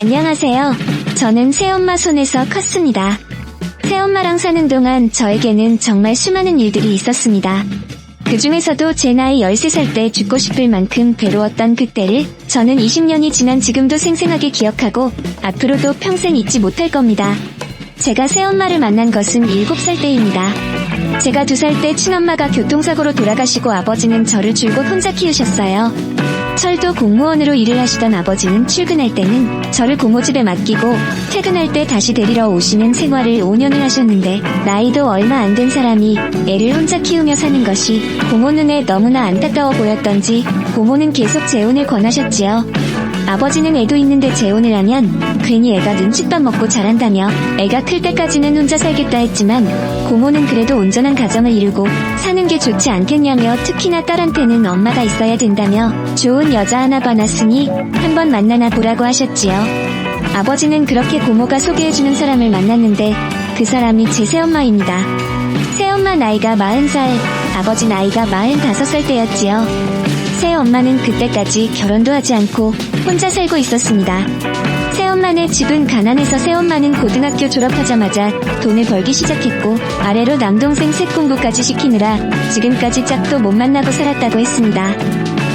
안녕하세요. 저는 새엄마 손에서 컸습니다. 새엄마랑 사는 동안 저에게는 정말 수많은 일들이 있었습니다. 그 중에서도 제 나이 13살 때 죽고 싶을 만큼 괴로웠던 그때를 저는 20년이 지난 지금도 생생하게 기억하고 앞으로도 평생 잊지 못할 겁니다. 제가 새엄마를 만난 것은 7살 때입니다. 제가 2살 때 친엄마가 교통사고로 돌아가시고 아버지는 저를 줄곧 혼자 키우셨어요. 철도 공무원으로 일을 하시던 아버지는 출근할 때는 저를 고모집에 맡기고 퇴근할 때 다시 데리러 오시는 생활을 5년을 하셨는데 나이도 얼마 안 된 사람이 애를 혼자 키우며 사는 것이 고모 눈에 너무나 안타까워 보였던지 고모는 계속 재혼을 권하셨지요. 아버지는 애도 있는데 재혼을 하면 괜히 애가 눈칫밥 먹고 자란다며 애가 클 때까지는 혼자 살겠다 했지만 고모는 그래도 온전한 가정을 이루고 사는 게 좋지 않겠냐며 특히나 딸한테는 엄마가 있어야 된다며 좋은 여자 하나 봐놨으니 한번 만나나 보라고 하셨지요. 아버지는 그렇게 고모가 소개해주는 사람을 만났는데 그 사람이 제 새엄마입니다. 새엄마 나이가 40살, 아버지 나이가 45살 때였지요. 새엄마는 그때까지 결혼도 하지 않고 혼자 살고 있었습니다. 새엄마네 집은 가난해서 새엄마는 고등학교 졸업하자마자 돈을 벌기 시작했고 아래로 남동생 셋 공부까지 시키느라 지금까지 짝도 못 만나고 살았다고 했습니다.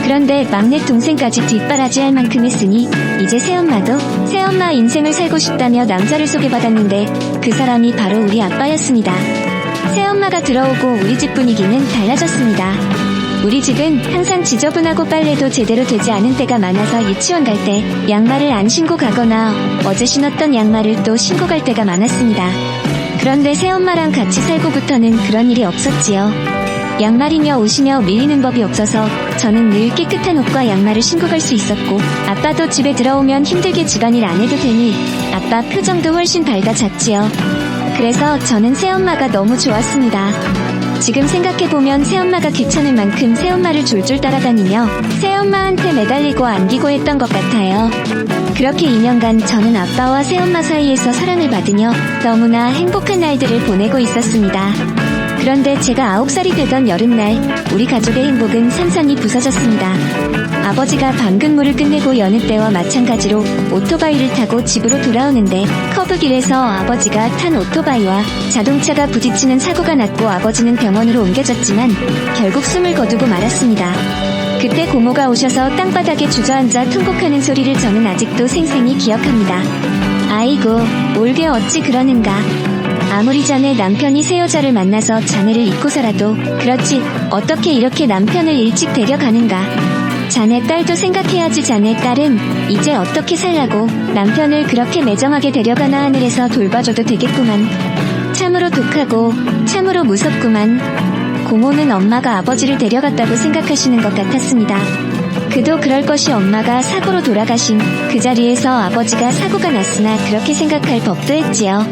그런데 막내 동생까지 뒷바라지할 만큼 했으니 이제 새엄마도 새엄마 인생을 살고 싶다며 남자를 소개받았는데 그 사람이 바로 우리 아빠였습니다. 새엄마가 들어오고 우리 집 분위기는 달라졌습니다. 우리 집은 항상 지저분하고 빨래도 제대로 되지 않은 때가 많아서 유치원 갈 때 양말을 안 신고 가거나 어제 신었던 양말을 또 신고 갈 때가 많았습니다. 그런데 새엄마랑 같이 살고부터는 그런 일이 없었지요. 양말이며 옷이며 밀리는 법이 없어서 저는 늘 깨끗한 옷과 양말을 신고 갈 수 있었고 아빠도 집에 들어오면 힘들게 집안일 안 해도 되니 아빠 표정도 훨씬 밝아졌지요. 그래서 저는 새엄마가 너무 좋았습니다. 지금 생각해보면 새엄마가 귀찮을 만큼 새엄마를 졸졸 따라다니며 새엄마한테 매달리고 안기고 했던 것 같아요. 그렇게 2년간 저는 아빠와 새엄마 사이에서 사랑을 받으며 너무나 행복한 날들을 보내고 있었습니다. 그런데 제가 9살이 되던 여름날 우리 가족의 행복은 산산이 부서졌습니다. 아버지가 밤 근무를 끝내고 여느 때와 마찬가지로 오토바이를 타고 집으로 돌아오는데 커브길에서 아버지가 탄 오토바이와 자동차가 부딪히는 사고가 났고 아버지는 병원으로 옮겨졌지만 결국 숨을 거두고 말았습니다. 그때 고모가 오셔서 땅바닥에 주저앉아 통곡하는 소리를 저는 아직도 생생히 기억합니다. 아이고, 올게 어찌 그러는가. 아무리 자네 남편이 새 여자를 만나서 자네를 잊고서라도 그렇지 어떻게 이렇게 남편을 일찍 데려가는가. 자네 딸도 생각해야지. 자네 딸은 이제 어떻게 살라고 남편을 그렇게 매정하게 데려가나. 하늘에서 돌봐줘도 되겠구만. 참으로 독하고 참으로 무섭구만. 고모는 엄마가 아버지를 데려갔다고 생각하시는 것 같았습니다. 그도 그럴 것이 엄마가 사고로 돌아가신 그 자리에서 아버지가 사고가 났으나 그렇게 생각할 법도 했지요.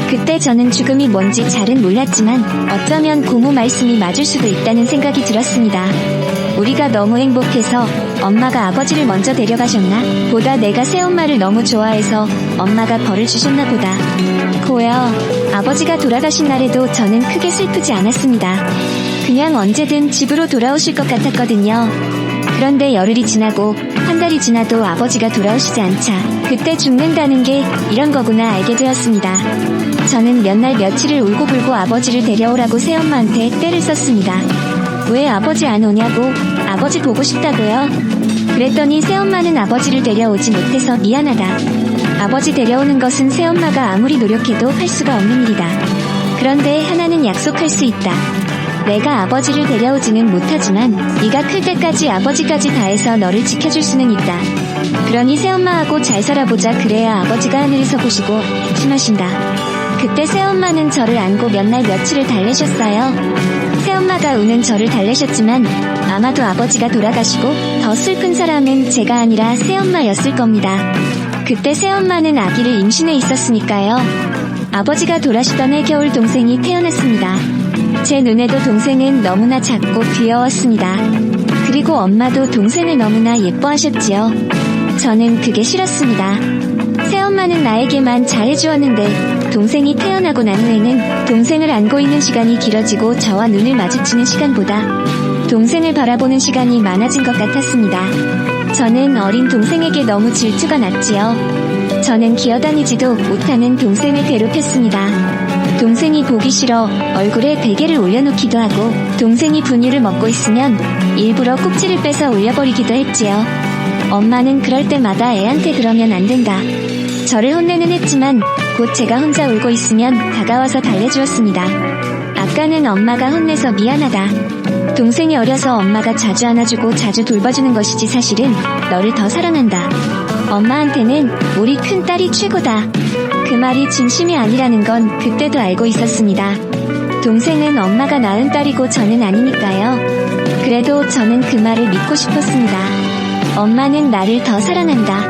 그때 저는 죽음이 뭔지 잘은 몰랐지만 어쩌면 고모 말씀이 맞을 수도 있다는 생각이 들었습니다. 우리가 너무 행복해서 엄마가 아버지를 먼저 데려가셨나? 보다 내가 새엄마를 너무 좋아해서 엄마가 벌을 주셨나 보다. 고여, 아버지가 돌아가신 날에도 저는 크게 슬프지 않았습니다. 그냥 언제든 집으로 돌아오실 것 같았거든요. 그런데 열흘이 지나고 한 달이 지나도 아버지가 돌아오시지 않자 그때 죽는다는 게 이런 거구나 알게 되었습니다. 저는 몇 날 며칠을 울고불고 아버지를 데려오라고 새엄마한테 떼를 썼습니다. 왜 아버지 안 오냐고, 아버지 보고 싶다고요? 그랬더니 새엄마는 아버지를 데려오지 못해서 미안하다. 아버지 데려오는 것은 새엄마가 아무리 노력해도 할 수가 없는 일이다. 그런데 하나는 약속할 수 있다. 내가 아버지를 데려오지는 못하지만 네가 클 때까지 아버지까지 다해서 너를 지켜줄 수는 있다. 그러니 새엄마하고 잘 살아보자. 그래야 아버지가 하늘에서 보시고 힘하신다. 그때 새엄마는 저를 안고 몇 날 며칠을 달래셨어요. 새엄마가 우는 저를 달래셨지만 아마도 아버지가 돌아가시고 더 슬픈 사람은 제가 아니라 새엄마였을 겁니다. 그때 새엄마는 아기를 임신해 있었으니까요. 아버지가 돌아가시던 해 겨울 동생이 태어났습니다. 제 눈에도 동생은 너무나 작고 귀여웠습니다. 그리고 엄마도 동생을 너무나 예뻐하셨지요. 저는 그게 싫었습니다. 새엄마는 나에게만 잘해주었는데 동생이 태어나고 난 후에는 동생을 안고 있는 시간이 길어지고 저와 눈을 마주치는 시간보다 동생을 바라보는 시간이 많아진 것 같았습니다. 저는 어린 동생에게 너무 질투가 났지요. 저는 기어다니지도 못하는 동생을 괴롭혔습니다. 동생이 보기 싫어 얼굴에 베개를 올려놓기도 하고 동생이 분유를 먹고 있으면 일부러 꼭지를 빼서 올려버리기도 했지요. 엄마는 그럴 때마다 애한테 그러면 안 된다. 저를 혼내는 했지만 곧 제가 혼자 울고 있으면 다가와서 달래주었습니다. 아까는 엄마가 혼내서 미안하다. 동생이 어려서 엄마가 자주 안아주고 자주 돌봐주는 것이지 사실은 너를 더 사랑한다. 엄마한테는 우리 큰딸이 최고다. 그 말이 진심이 아니라는 건 그때도 알고 있었습니다. 동생은 엄마가 낳은 딸이고 저는 아니니까요. 그래도 저는 그 말을 믿고 싶었습니다. 엄마는 나를 더 사랑한다.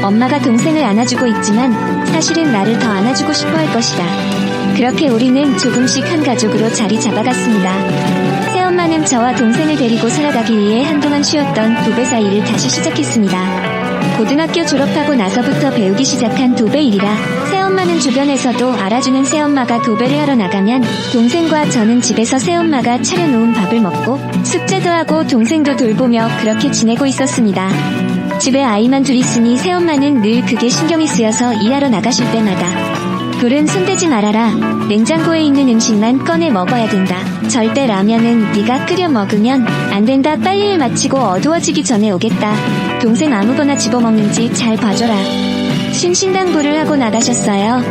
엄마가 동생을 안아주고 있지만 사실은 나를 더 안아주고 싶어 할 것이다. 그렇게 우리는 조금씩 한 가족으로 자리 잡아갔습니다. 새엄마는 저와 동생을 데리고 살아가기 위해 한동안 쉬었던 도배사 일을 다시 시작했습니다. 고등학교 졸업하고 나서부터 배우기 시작한 도배 일이라 새엄마는 주변에서도 알아주는 새엄마가 도배를 하러 나가면 동생과 저는 집에서 새엄마가 차려놓은 밥을 먹고 숙제도 하고 동생도 돌보며 그렇게 지내고 있었습니다. 집에 아이만 둘 있으니 새엄마는 늘 그게 신경이 쓰여서 일하러 나가실 때마다 불은 손대지 말아라. 냉장고에 있는 음식만 꺼내 먹어야 된다. 절대 라면은 네가 끓여 먹으면 안 된다. 빨리 일 마치고 어두워지기 전에 오겠다. 동생 아무거나 집어먹는지 잘 봐줘라. 신신당부를 하고 나가셨어요.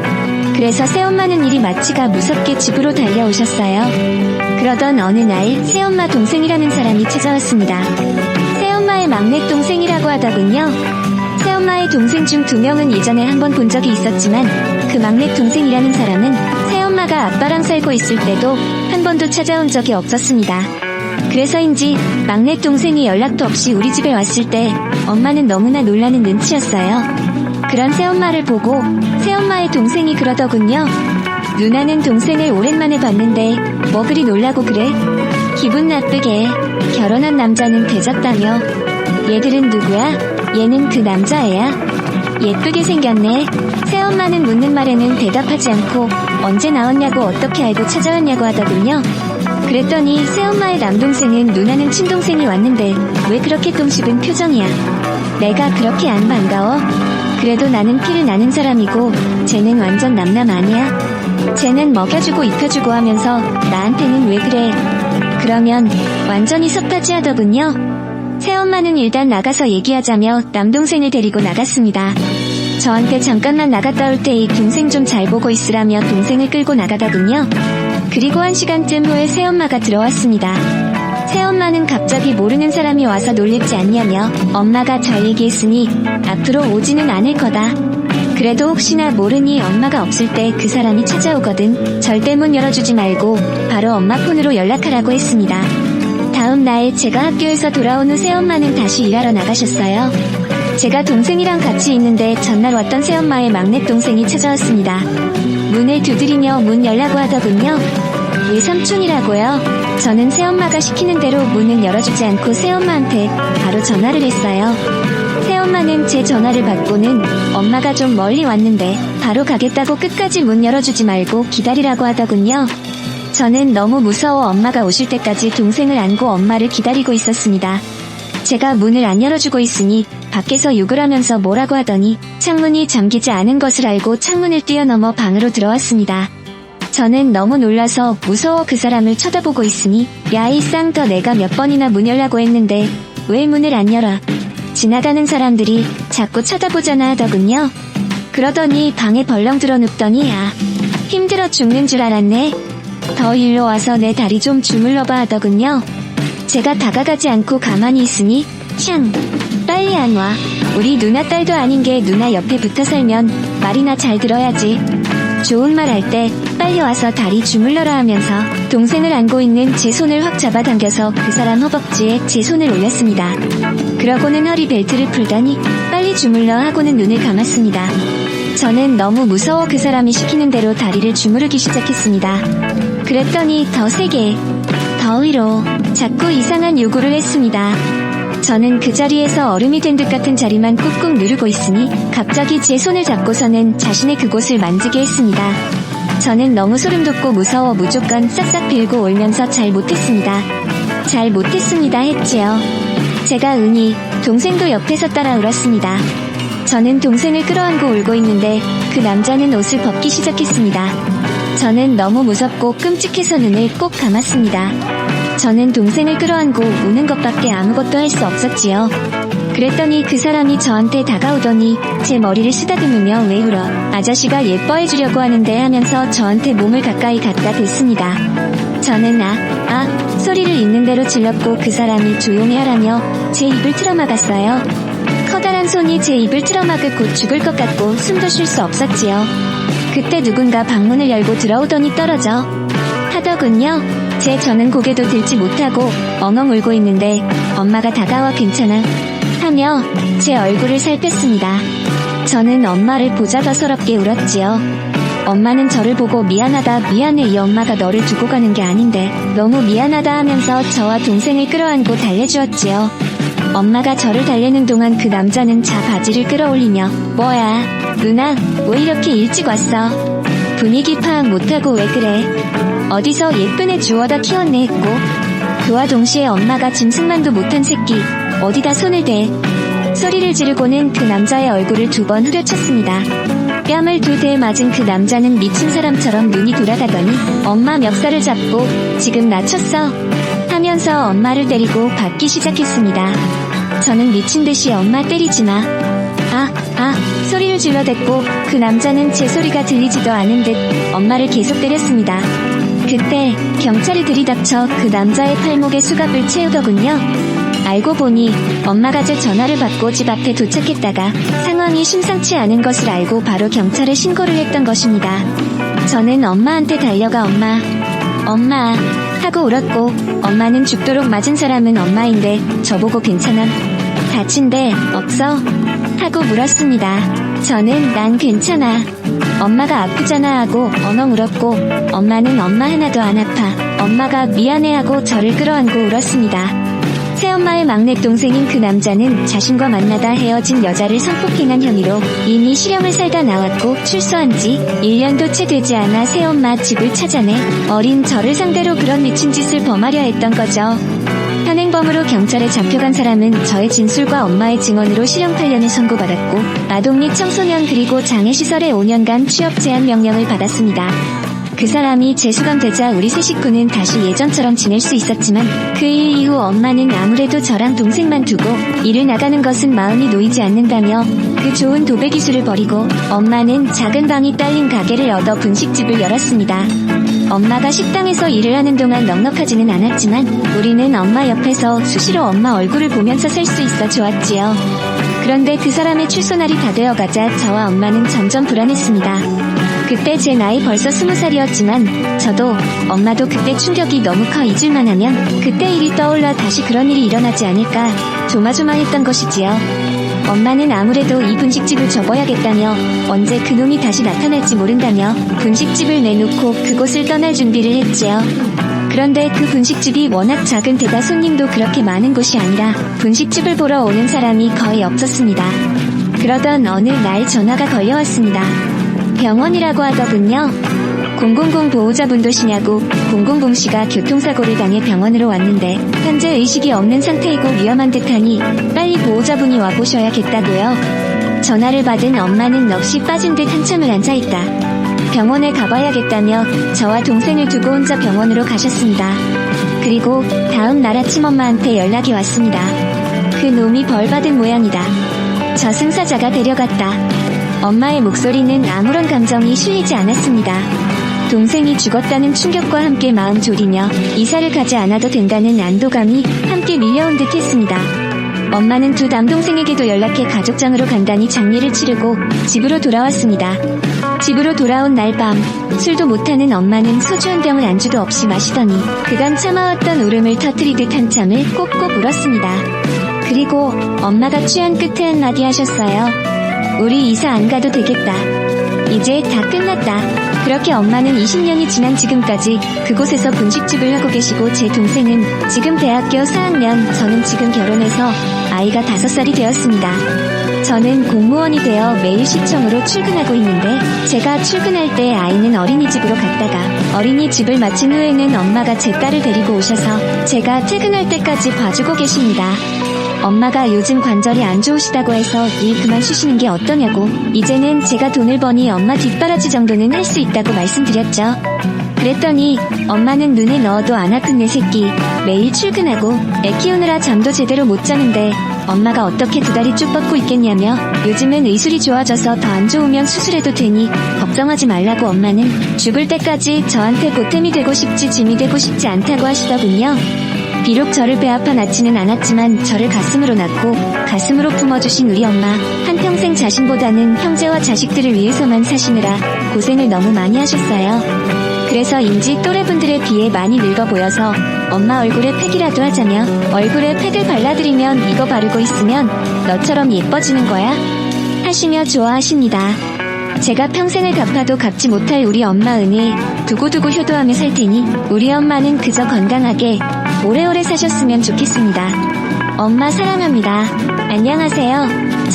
그래서 새엄마는 일이 마치가 무섭게 집으로 달려오셨어요. 그러던 어느 날 새엄마 동생이라는 사람이 찾아왔습니다. 새엄마의 막내 동생이라고 하더군요. 새엄마의 동생 중 2명은 예전에 한번 본 적이 있었지만 그 막내 동생이라는 사람은 새엄마가 아빠랑 살고 있을 때도 한 번도 찾아온 적이 없었습니다. 그래서인지 막내 동생이 연락도 없이 우리 집에 왔을 때 엄마는 너무나 놀라는 눈치였어요. 그런 새엄마를 보고 새엄마의 동생이 그러더군요. 누나는 동생을 오랜만에 봤는데 뭐 그리 놀라고 그래? 기분 나쁘게 결혼한 남자는 되졌다며. 얘들은 누구야? 얘는 그 남자애야? 예쁘게 생겼네. 새엄마는 묻는 말에는 대답하지 않고 언제 나왔냐고 어떻게 알고 찾아왔냐고 하더군요. 그랬더니 새엄마의 남동생은 누나는 친동생이 왔는데 왜 그렇게 똥 씹은 표정이야? 내가 그렇게 안 반가워? 그래도 나는 피를 나는 사람이고 쟤는 완전 남남 아니야? 쟤는 먹여주고 입혀주고 하면서 나한테는 왜 그래? 그러면 완전히 섭하지 하더군요. 새엄마는 일단 나가서 얘기하자며 남동생을 데리고 나갔습니다. 저한테 잠깐만 나갔다 올 테니 동생 좀 잘 보고 있으라며 동생을 끌고 나가더군요. 그리고 1시간쯤 후에 새엄마가 들어왔습니다. 새엄마는 갑자기 모르는 사람이 와서 놀랬지 않냐며 엄마가 잘 얘기했으니 앞으로 오지는 않을 거다. 그래도 혹시나 모르니 엄마가 없을 때 그 사람이 찾아오거든. 절대 문 열어주지 말고 바로 엄마 폰으로 연락하라고 했습니다. 다음 날 제가 학교에서 돌아온 후 새엄마는 다시 일하러 나가셨어요. 제가 동생이랑 같이 있는데 전날 왔던 새엄마의 막내 동생이 찾아왔습니다. 문을 두드리며 문 열라고 하더군요. 외삼촌이라고요? 저는 새엄마가 시키는 대로 문은 열어주지 않고 새엄마한테 바로 전화를 했어요. 새엄마는 제 전화를 받고는 엄마가 좀 멀리 왔는데 바로 가겠다고 끝까지 문 열어주지 말고 기다리라고 하더군요. 저는 너무 무서워 엄마가 오실 때까지 동생을 안고 엄마를 기다리고 있었습니다. 제가 문을 안 열어주고 있으니 밖에서 욕을 하면서 뭐라고 하더니 창문이 잠기지 않은 것을 알고 창문을 뛰어넘어 방으로 들어왔습니다. 저는 너무 놀라서 무서워 그 사람을 쳐다보고 있으니 야 이 쌍더 내가 몇 번이나 문 열라고 했는데 왜 문을 안 열어? 지나가는 사람들이 자꾸 쳐다보잖아 하더군요. 그러더니 방에 벌렁 들어 눕더니 아 힘들어 죽는 줄 알았네. 더 일로 와서 내 다리 좀 주물러봐 하더군요. 제가 다가가지 않고 가만히 있으니 샹 빨리 안 와. 우리 누나 딸도 아닌 게 누나 옆에 붙어 살면 말이나 잘 들어야지. 좋은 말 할 때 빨리 와서 다리 주물러라 하면서 동생을 안고 있는 제 손을 확 잡아당겨서 그 사람 허벅지에 제 손을 올렸습니다. 그러고는 허리 벨트를 풀더니 빨리 주물러 하고는 눈을 감았습니다. 저는 너무 무서워 그 사람이 시키는 대로 다리를 주무르기 시작했습니다. 그랬더니 더 세게, 더 위로 자꾸 이상한 요구를 했습니다. 저는 그 자리에서 얼음이 된 듯 같은 자리만 꾹꾹 누르고 있으니 갑자기 제 손을 잡고서는 자신의 그곳을 만지게 했습니다. 저는 너무 소름 돋고 무서워 무조건 싹싹 빌고 울면서 잘 못했습니다. 잘 못했습니다 했지요. 제가 동생도 옆에서 따라 울었습니다. 저는 동생을 끌어안고 울고 있는데 그 남자는 옷을 벗기 시작했습니다. 저는 너무 무섭고 끔찍해서 눈을 꼭 감았습니다. 저는 동생을 끌어안고 우는 것밖에 아무것도 할 수 없었지요. 그랬더니 그 사람이 저한테 다가오더니 제 머리를 쓰다듬으며 왜 울어? 아저씨가 예뻐해주려고 하는데 하면서 저한테 몸을 가까이 갖다 댔습니다. 저는 소리를 있는 대로 질렀고 그 사람이 조용히 하라며 제 입을 틀어막았어요. 커다란 손이 제 입을 틀어막을 곧 죽을 것 같고 숨도 쉴 수 없었지요. 그때 누군가 방문을 열고 들어오더니 떨어져 하더군요. 저는 고개도 들지 못하고 엉엉 울고 있는데 엄마가 다가와 괜찮아 하며 제 얼굴을 살폈습니다. 저는 엄마를 보자더서럽게 울었지요. 엄마는 저를 보고 미안하다 미안해 이 엄마가 너를 두고 가는 게 아닌데 너무 미안하다 하면서 저와 동생을 끌어안고 달래주었지요. 엄마가 저를 달래는 동안 그 남자는 자 바지를 끌어올리며 뭐야 누나 왜 이렇게 일찍 왔어? 분위기 파악 못하고 왜 그래? 어디서 예쁜 애 주워다 키웠네 했고 그와 동시에 엄마가 짐승만도 못한 새끼 어디다 손을 대 소리를 지르고는 그 남자의 얼굴을 2번 후려쳤습니다. 뺨을 2대 맞은 그 남자는 미친 사람처럼 눈이 돌아가더니 엄마 멱살을 잡고 지금 나 쳤어 하면서 엄마를 때리고 받기 시작했습니다. 저는 미친듯이 엄마 때리지마 소리를 질러댔고 그 남자는 제 소리가 들리지도 않은 듯 엄마를 계속 때렸습니다. 그때 경찰이 들이닥쳐 그 남자의 팔목에 수갑을 채우더군요. 알고 보니 엄마가 제 전화를 받고 집 앞에 도착했다가 상황이 심상치 않은 것을 알고 바로 경찰에 신고를 했던 것입니다. 저는 엄마한테 달려가 엄마 하고 울었고 엄마는 죽도록 맞은 사람은 엄마인데 저보고 괜찮아? 다친 데 없어? 하고 물었습니다. 저는 난 괜찮아. 엄마가 아프잖아 하고 엉엉 울었고 엄마는 엄마 하나도 안 아파. 엄마가 미안해하고 저를 끌어안고 울었습니다. 새엄마의 막내 동생인 그 남자는 자신과 만나다 헤어진 여자를 성폭행한 혐의로 이미 실형을 살다 나왔고 출소한 지 1년도 채 되지 않아 새엄마 집을 찾아내 어린 저를 상대로 그런 미친 짓을 범하려 했던 거죠. 현행범으로 경찰에 잡혀간 사람은 저의 진술과 엄마의 증언으로 실형 8년을 선고받았고 아동 및 청소년 그리고 장애시설에 5년간 취업 제한 명령을 받았습니다. 그 사람이 재수감되자 우리 세 식구는 다시 예전처럼 지낼 수 있었지만 그 일 이후 엄마는 아무래도 저랑 동생만 두고 일을 나가는 것은 마음이 놓이지 않는다며 그 좋은 도배 기술을 버리고 엄마는 작은 방이 딸린 가게를 얻어 분식집을 열었습니다. 엄마가 식당에서 일을 하는 동안 넉넉하지는 않았지만 우리는 엄마 옆에서 수시로 엄마 얼굴을 보면서 살 수 있어 좋았지요. 그런데 그 사람의 출소날이 다 되어가자 저와 엄마는 점점 불안했습니다. 그때 제 나이 벌써 20살이었지만 저도 엄마도 그때 충격이 너무 커 잊을만 하면 그때 일이 떠올라 다시 그런 일이 일어나지 않을까 조마조마했던 것이지요. 엄마는 아무래도 이 분식집을 접어야겠다며 언제 그놈이 다시 나타날지 모른다며 분식집을 내놓고 그곳을 떠날 준비를 했지요. 그런데 그 분식집이 워낙 작은 데다 손님도 그렇게 많은 곳이 아니라 분식집을 보러 오는 사람이 거의 없었습니다. 그러던 어느 날 전화가 걸려왔습니다. 병원이라고 하더군요. 000 보호자분도시냐고 000씨가 교통사고를 당해 병원으로 왔는데 현재 의식이 없는 상태이고 위험한 듯하니 빨리 보호자분이 와보셔야겠다고요. 전화를 받은 엄마는 넋이 빠진 듯 한참을 앉아있다. 병원에 가봐야겠다며 저와 동생을 두고 혼자 병원으로 가셨습니다. 그리고 다음 날 아침 엄마한테 연락이 왔습니다. 그 놈이 벌받은 모양이다. 저승사자가 데려갔다. 엄마의 목소리는 아무런 감정이 실리지 않았습니다. 동생이 죽었다는 충격과 함께 마음 졸이며 이사를 가지 않아도 된다는 안도감이 함께 밀려온 듯 했습니다. 엄마는 두 남동생에게도 연락해 가족장으로 간단히 장례를 치르고 집으로 돌아왔습니다. 집으로 돌아온 날 밤 술도 못하는 엄마는 소주 한 병을 안주도 없이 마시더니 그간 참아왔던 울음을 터뜨리듯 한참을 꼭꼭 울었습니다. 그리고 엄마가 취한 끝에 한마디 하셨어요. 우리 이사 안 가도 되겠다. 이제 다 끝났다. 그렇게 엄마는 20년이 지난 지금까지 그곳에서 분식집을 하고 계시고 제 동생은 지금 대학교 4학년, 저는 지금 결혼해서 아이가 5살이 되었습니다. 저는 공무원이 되어 매일 시청으로 출근하고 있는데 제가 출근할 때 아이는 어린이집으로 갔다가 어린이집을 마친 후에는 엄마가 제 딸을 데리고 오셔서 제가 퇴근할 때까지 봐주고 계십니다. 엄마가 요즘 관절이 안 좋으시다고 해서 일 그만 쉬시는 게 어떠냐고. 이제는 제가 돈을 버니 엄마 뒷바라지 정도는 할 수 있다고 말씀드렸죠. 그랬더니 엄마는 눈에 넣어도 안 아픈 내 새끼, 매일 출근하고 애 키우느라 잠도 제대로 못 자는데 엄마가 어떻게 두 다리 쭉 뻗고 있겠냐며, 요즘은 의술이 좋아져서 더 안 좋으면 수술해도 되니 걱정하지 말라고 엄마는 죽을 때까지 저한테 보탬이 되고 싶지 짐이 되고 싶지 않다고 하시더군요. 비록 저를 배아파 낳지는 않았지만 저를 가슴으로 낳고 가슴으로 품어주신 우리 엄마, 한평생 자신보다는 형제와 자식들을 위해서만 사시느라 고생을 너무 많이 하셨어요. 그래서인지 또래분들에 비해 많이 늙어 보여서 엄마 얼굴에 팩이라도 하자며 얼굴에 팩을 발라드리면 이거 바르고 있으면 너처럼 예뻐지는 거야? 하시며 좋아하십니다. 제가 평생을 갚아도 갚지 못할 우리 엄마 은혜 두고두고 효도하며 살 테니 우리 엄마는 그저 건강하게 오래오래 사셨으면 좋겠습니다. 엄마 사랑합니다. 안녕하세요.